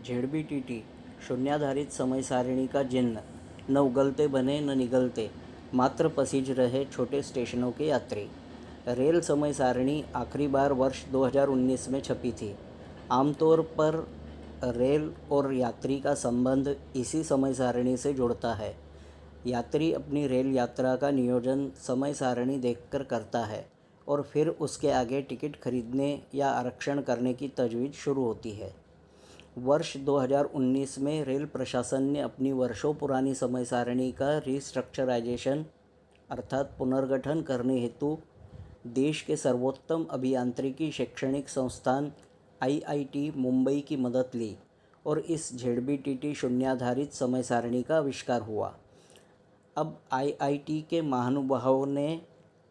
ZBTT शून्याधारित समय सारिणी का जिन्न, न उगलते बने न निगलते, मात्र पसीज रहे छोटे स्टेशनों के यात्री। रेल समय सारिणी आखिरी बार वर्ष 2019 में छपी थी। आमतौर पर रेल और यात्री का संबंध इसी समय सारिणी से जुड़ता है। यात्री अपनी रेल यात्रा का नियोजन समय सारिणी देखकर करता है और फिर उसके आगे टिकट खरीदने या आरक्षण करने की तजवीज़ शुरू होती है। वर्ष 2019 में रेल प्रशासन ने अपनी वर्षों पुरानी समय सारिणी का रिस्ट्रक्चराइजेशन अर्थात पुनर्गठन करने हेतु देश के सर्वोत्तम अभियांत्रिकी शैक्षणिक संस्थान IIT मुंबई की मदद ली और इस ZBTT शून्याधारित समय सारिणी का आविष्कार हुआ। अब IIT के महानुभावों ने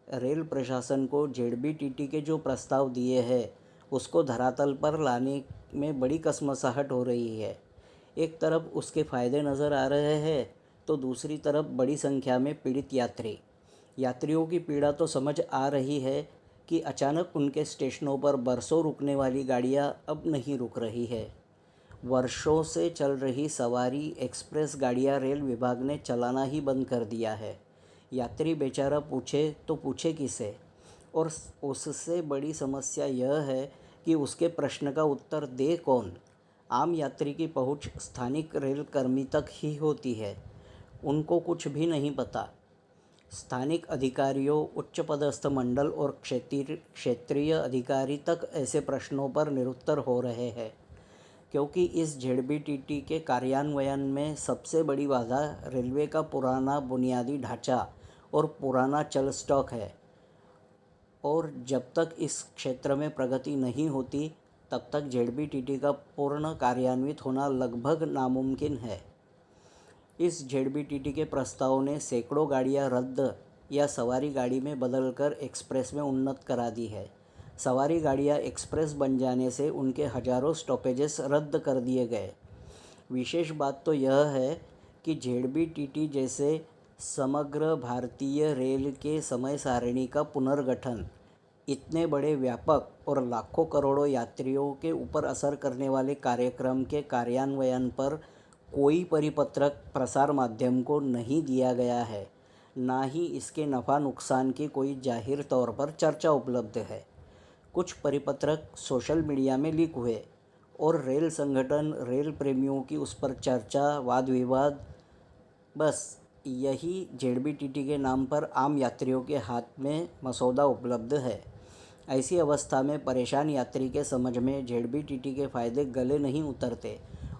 रेल प्रशासन को ZBTT के जो प्रस्ताव दिए हैं उसको धरातल पर लाने में बड़ी कसमसाहट हो रही है। एक तरफ उसके फ़ायदे नज़र आ रहे हैं तो दूसरी तरफ बड़ी संख्या में पीड़ित यात्रियों की पीड़ा तो समझ आ रही है कि अचानक उनके स्टेशनों पर बरसों रुकने वाली गाड़ियां अब नहीं रुक रही है। वर्षों से चल रही सवारी एक्सप्रेस गाड़ियां रेल विभाग ने चलाना ही बंद कर दिया है। यात्री बेचारा पूछे तो पूछे किसे, और उससे बड़ी समस्या यह है कि उसके प्रश्न का उत्तर दे कौन। आम यात्री की पहुंच स्थानिक रेल कर्मी तक ही होती है, उनको कुछ भी नहीं पता। स्थानिक अधिकारियों, उच्च पदस्थ मंडल और क्षेत्रीय अधिकारी तक ऐसे प्रश्नों पर निरुत्तर हो रहे हैं, क्योंकि इस ZBTT के कार्यान्वयन में सबसे बड़ी बाधा रेलवे का पुराना बुनियादी ढांचा और पुराना चल स्टॉक है, और जब तक इस क्षेत्र में प्रगति नहीं होती तब तक ZBTT का पूर्ण कार्यान्वित होना लगभग नामुमकिन है। इस ZBTT के प्रस्ताव ने सैकड़ों गाड़ियां रद्द या सवारी गाड़ी में बदलकर एक्सप्रेस में उन्नत करा दी है। सवारी गाड़ियां एक्सप्रेस बन जाने से उनके हजारों स्टॉपेजेस रद्द कर दिए गए। विशेष बात तो यह है कि ZBTT जैसे समग्र भारतीय रेल के समय सारिणी का पुनर्गठन इतने बड़े व्यापक और लाखों करोड़ों यात्रियों के ऊपर असर करने वाले कार्यक्रम के कार्यान्वयन पर कोई परिपत्रक प्रसार माध्यम को नहीं दिया गया है, ना ही इसके नफ़ा नुकसान की कोई जाहिर तौर पर चर्चा उपलब्ध है। कुछ परिपत्रक सोशल मीडिया में लीक हुए और रेल संगठन, रेल प्रेमियों की उस पर चर्चा, वाद विवाद, बस यही ZBTT के नाम पर आम यात्रियों के हाथ में मसौदा उपलब्ध है। ऐसी अवस्था में परेशान यात्री के समझ में ZBTT के फ़ायदे गले नहीं उतरते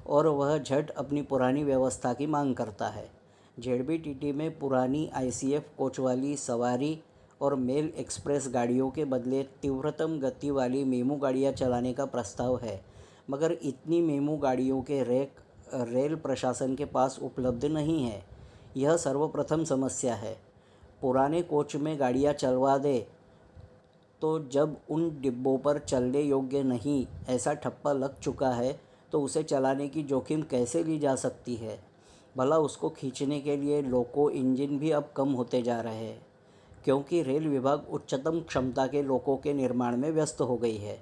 और वह झट अपनी पुरानी व्यवस्था की मांग करता है। ZBTT में पुरानी ICF कोच वाली सवारी और मेल एक्सप्रेस गाड़ियों के बदले तीव्रतम गति वाली मेमू गाड़ियां चलाने का प्रस्ताव है, मगर इतनी मेमू गाड़ियों के रैक रेल प्रशासन के पास उपलब्ध नहीं है। यह सर्वप्रथम समस्या है। पुराने कोच में गाड़ियां चलवा दे तो जब उन डिब्बों पर चलने योग्य नहीं ऐसा ठप्पा लग चुका है तो उसे चलाने की जोखिम कैसे ली जा सकती है। भला उसको खींचने के लिए लोको इंजन भी अब कम होते जा रहे हैं, क्योंकि रेल विभाग उच्चतम क्षमता के लोको के निर्माण में व्यस्त हो गई है।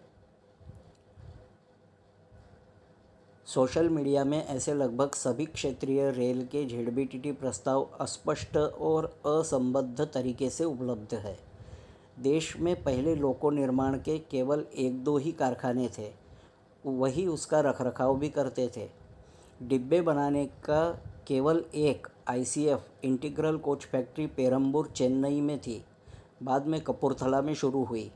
सोशल मीडिया में ऐसे लगभग सभी क्षेत्रीय रेल के ZBTT प्रस्ताव अस्पष्ट और असंबद्ध तरीके से उपलब्ध है। देश में पहले लोको निर्माण के केवल 1-2 ही कारखाने थे, वही उसका रखरखाव भी करते थे। डिब्बे बनाने का केवल एक ICF integral coach factory Perambur Chennai में थी, बाद में कपूरथला में शुरू हुई।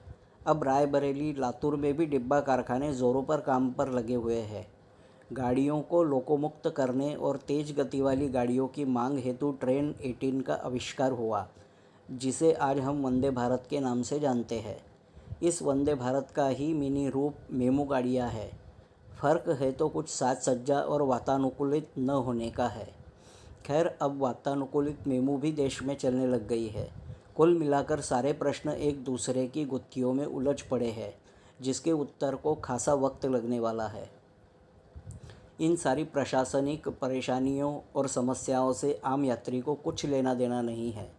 अब रायबरेली, लातूर में भी डिब्बा कारखाने ज़ोरों पर काम पर लगे हुए हैं। गाड़ियों को लोकोमुक्त करने और तेज़ गति वाली गाड़ियों की मांग हेतु ट्रेन 18 का आविष्कार हुआ, जिसे आज हम वंदे भारत के नाम से जानते हैं। इस वंदे भारत का ही मिनी रूप मेमू गाड़ियाँ है। फ़र्क है तो कुछ साज सज्जा और वातानुकूलित न होने का है। खैर, अब वातानुकूलित मेमू भी देश में चलने लग गई है। कुल मिलाकर सारे प्रश्न एक दूसरे की गुत्थियों में उलझ पड़े हैं, जिसके उत्तर को खासा वक्त लगने वाला है। इन सारी प्रशासनिक परेशानियों और समस्याओं से आम यात्री को कुछ लेना देना नहीं है।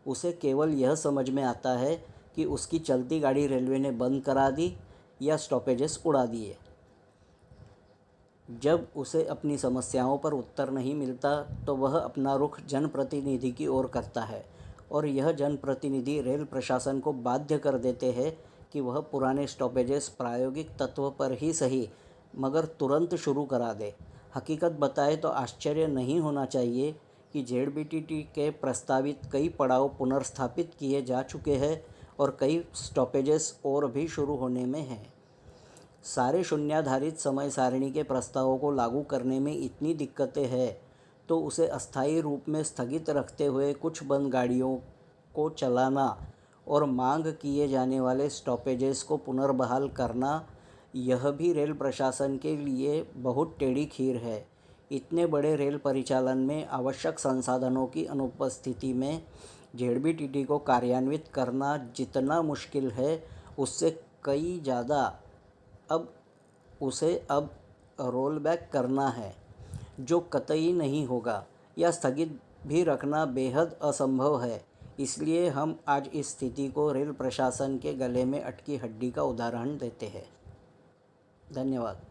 उसे केवल यह समझ में आता है कि उसकी चलती गाड़ी रेलवे ने बंद करा दी या स्टॉपेजेस उड़ा दिए। जब उसे अपनी समस्याओं पर उत्तर नहीं मिलता तो वह अपना रुख जनप्रतिनिधि की ओर करता है और यह जनप्रतिनिधि रेल प्रशासन को बाध्य कर देते हैं कि वह पुराने स्टॉपेजेस प्रायोगिक तत्व पर ही सही मगर तुरंत शुरू करा दे। हकीकत बताए तो आश्चर्य नहीं होना चाहिए कि जेडबीटीटी के प्रस्तावित कई पड़ाव पुनर्स्थापित किए जा चुके हैं और कई स्टॉपेजेस और भी शुरू होने में हैं। सारे शून्याधारित समय सारिणी के प्रस्तावों को लागू करने में इतनी दिक्कतें हैं तो उसे अस्थायी रूप में स्थगित रखते हुए कुछ बंद गाड़ियों को चलाना और मांग किए जाने वाले स्टॉपेजेस को पुनर्बहाल करना, यह भी रेल प्रशासन के लिए बहुत टेढ़ी खीर है। इतने बड़े रेल परिचालन में आवश्यक संसाधनों की अनुपस्थिति में जेडबीटीटी को कार्यान्वित करना जितना मुश्किल है उससे कई ज़्यादा अब रोल बैक करना है, जो कतई नहीं होगा, या स्थगित भी रखना बेहद असंभव है। इसलिए हम आज इस स्थिति को रेल प्रशासन के गले में अटकी हड्डी का उदाहरण देते हैं। धन्यवाद।